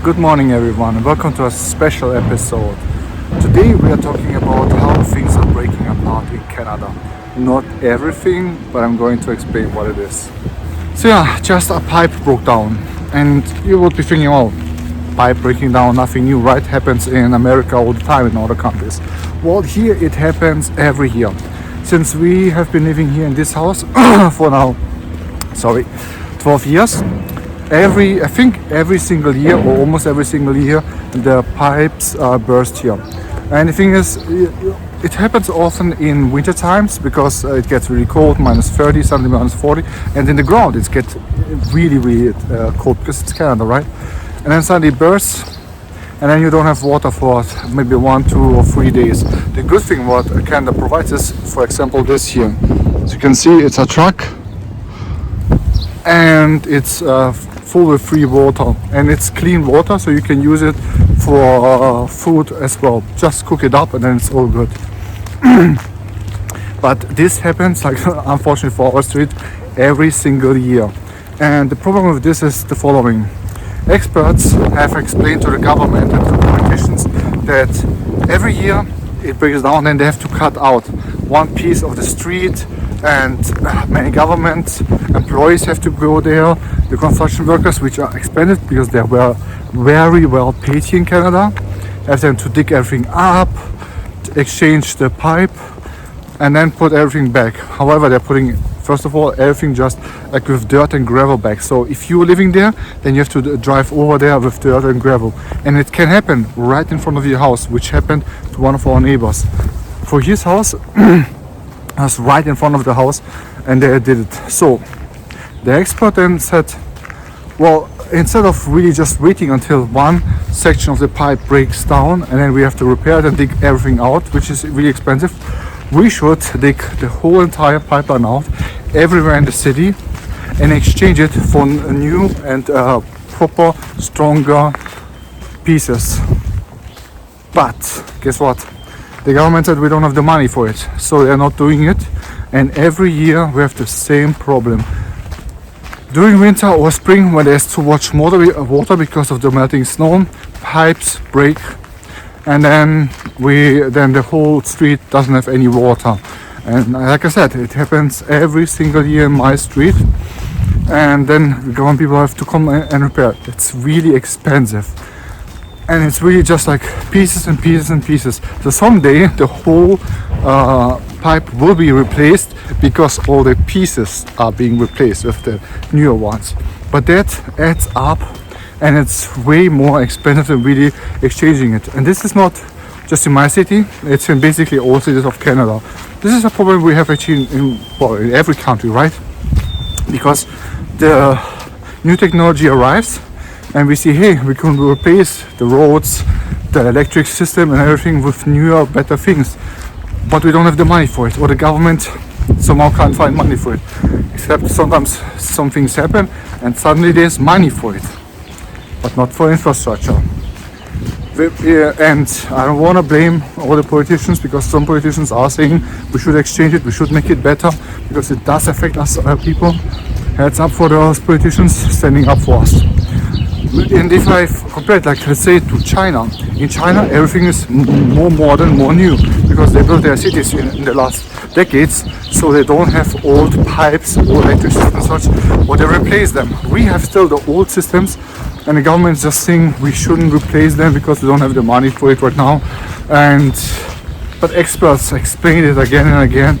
Good morning everyone and welcome to a special episode. Today we are talking about how things are breaking apart in Canada. Not everything, but I'm going to explain what it is. So yeah, just a pipe broke down and you would be thinking, oh, pipe breaking down, nothing new, right? Happens in America all the time, in other countries. Well, here it happens every year. Since we have been living here in this house for now, 12 years, I think every single year or almost every single year the pipes burst here. And the thing is, it happens often in winter times because it gets really cold, minus 30, something minus 40, and in the ground it gets really cold because it's Canada, right? And then suddenly it bursts, and then you don't have water for maybe 1, 2 or 3 days. The good thing what Canada provides is, for example, this here. As you can see, it's a truck and it's full with free water, and it's clean water, so you can use it for food as well. Just cook it up and then it's all good. But this happens, like unfortunately for our street, every single year. And the problem with this is the following. Experts have explained to the government and to politicians that every year it breaks down and they have to cut out one piece of the street, and many government employees have to go there, the construction workers, which are expensive because they were very well paid here in Canada, have them to dig everything up, to exchange the pipe and then put everything back. However, they're putting, first of all, everything just like with dirt and gravel back. So if you're living there, then you have to drive over there with dirt and gravel, and it can happen right in front of your house, which happened to one of our neighbors. For his house was right in front of the house, and they did it. So the expert then said, well, instead of really just waiting until one section of the pipe breaks down and then we have to repair it and dig everything out, which is really expensive, we should dig the whole entire pipeline out everywhere in the city and exchange it for new and proper, stronger pieces. But guess what? The government said we don't have the money for it, so they're not doing it. And every year we have the same problem. During winter or spring, when there's too much water because of the melting snow, pipes break, and then the whole street doesn't have any water. And like I said, it happens every single year in my street, and then the government people have to come and repair it. It's really expensive. And it's really just like pieces and pieces and pieces. So someday the whole pipe will be replaced because all the pieces are being replaced with the newer ones. But that adds up, and it's way more expensive than really exchanging it. And this is not just in my city, it's in basically all cities of Canada. This is a problem we have actually in every country, right? Because the new technology arrives, and we see, hey, we can replace the roads, the electric system and everything with newer, better things. But we don't have the money for it, or the government somehow can't find money for it. Except sometimes some things happen and suddenly there's money for it, but not for infrastructure. And I don't want to blame all the politicians, because some politicians are saying we should exchange it, we should make it better, because it does affect us people. Heads up for those politicians standing up for us. And if I compare it, like let's say to China, in China everything is more modern, more new, because they built their cities in the last decades, so they don't have old pipes or electric systems and such, or they replace them. We have still the old systems, and the government is just saying we shouldn't replace them because we don't have the money for it right now. But experts explain it again and again.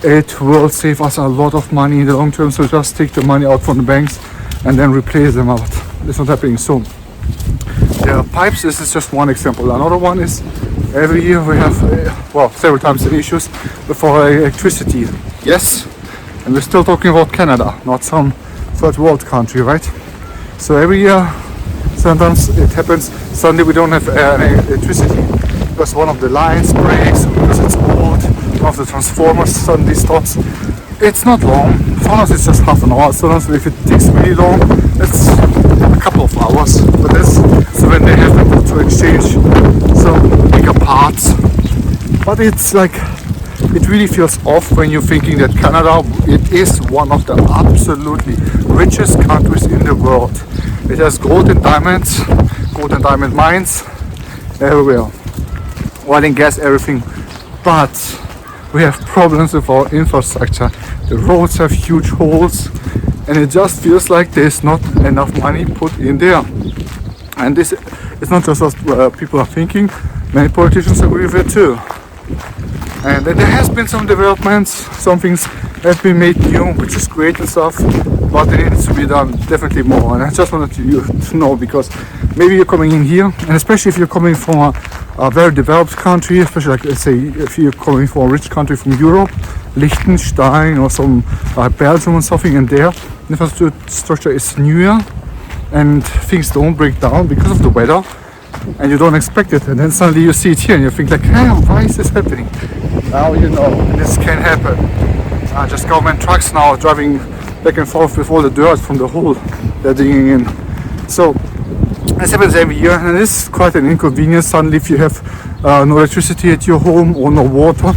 It will save us a lot of money in the long term, so just take the money out from the banks and then replace them out. It's not happening. So the pipes, this is just one example. Another one is every year we have several times the issues with our electricity. Yes, and we're still talking about Canada, not some third world country, right? So every year sometimes it happens, suddenly we don't have any electricity because one of the lines breaks, because it's old, one of the transformers suddenly stops. It's not long, sometimes it's just half an hour, sometimes if it takes really long, it's a couple of hours. But that's so when they have to exchange some bigger parts. But it's like, it really feels off when you're thinking that Canada, it is one of the absolutely richest countries in the world. It has gold and diamonds, gold and diamond mines everywhere. Oil and gas, everything. But we have problems with our infrastructure. The roads have huge holes, and it just feels like there's not enough money put in there. And this is not just what people are thinking. Many politicians agree with it too. And there has been some developments, some things have been made new, which is great and stuff, but it needs to be done definitely more. And I just wanted you to know, because maybe you're coming in here, and especially if you're coming from a very developed country, especially like, let's say, if you're coming from a rich country from Europe, Liechtenstein or some Belgium or something, and their infrastructure is newer and things don't break down because of the weather, and you don't expect it, and then suddenly you see it here and you think like, hey, why is this happening? Now you know this can happen. Just government trucks now driving back and forth with all the dirt from the hole they're digging in. So this happens every year, and it's quite an inconvenience suddenly if you have no electricity at your home or no water.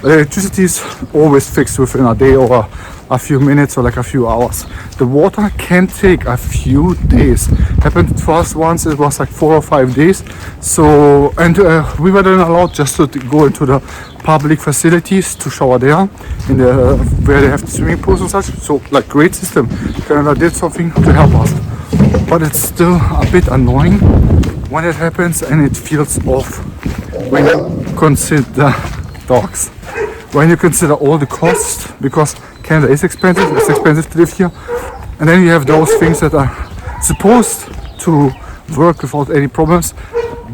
Electricity is always fixed within a day or a few minutes or like a few hours. The water can take a few days. Happened to us once, it was like 4 or 5 days. So, and we were then allowed just to go into the public facilities to shower there, in the where they have the swimming pools and such. So, like, great system. Canada did something to help us, but it's still a bit annoying when it happens, and it feels off when you consider dogs. When you consider all the costs, because Canada is expensive, it's expensive to live here, and then you have those things that are supposed to work without any problems,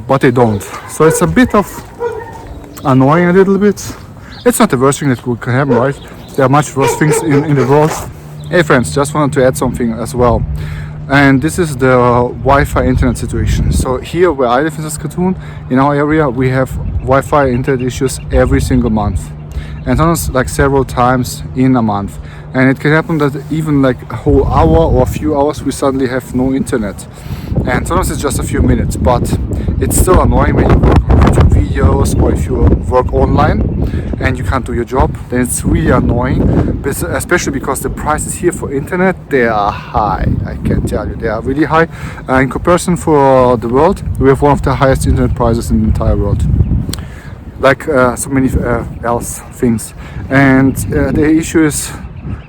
but they don't. So it's a bit of annoying a little bit. It's not the worst thing that could happen, right? There are much worse things in the world. Hey friends, just wanted to add something as well. And this is the Wi-Fi internet situation. So here where I live in Saskatoon, in our area, we have Wi-Fi internet issues every single month. And sometimes like several times in a month. And it can happen that even like a whole hour or a few hours we suddenly have no internet. And sometimes it's just a few minutes, but it's still annoying when you work on YouTube videos or if you work online and you can't do your job, then it's really annoying, especially because the prices here for internet, they are high. I can tell you, they are really high. In comparison for the world, we have one of the highest internet prices in the entire world. Like so many else things. And the issue is,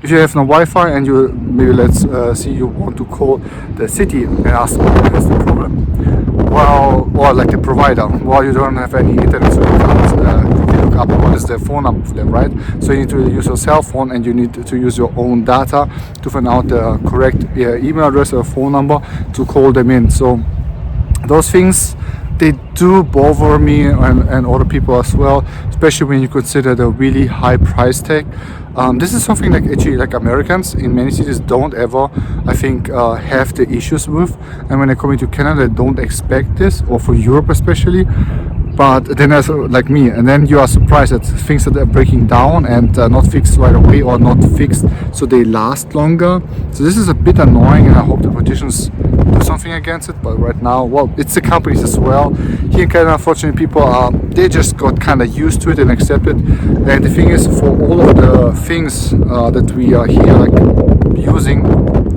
if you have no Wi-Fi and you maybe let's see you want to call the city and ask what is the problem, well, or like the provider, well, you don't have any internet, so you can't quickly look up what is the phone number for them, right? So you need to use your cell phone and you need to use your own data to find out the correct email address or phone number to call them in. So those things, they do bother me and other people as well, especially when you consider the really high price tag. This is something like actually like Americans in many cities don't ever, I think, have the issues with. And when they come into Canada, they don't expect this, or for Europe especially. But then there's like me, and then you are surprised at things that are breaking down and not fixed right away, or not fixed so they last longer. So this is a bit annoying, and I hope the politicians do something against it. But right now, well, it's the companies as well. Here in Canada, unfortunately, people they just got kind of used to it and accept it. And the thing is, for all of the things that we are here like using,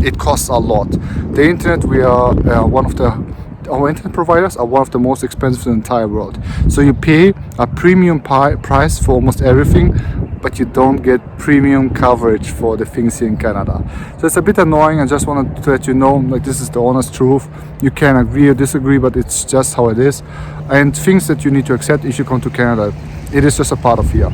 it costs a lot. The internet, we are our internet providers are one of the most expensive in the entire world. So you pay a premium price for almost everything, but you don't get premium coverage for the things here in Canada. So it's a bit annoying. I just wanted to let you know, like, this is the honest truth. You can agree or disagree, but it's just how it is. And things that you need to accept if you come to Canada. It is just a part of here.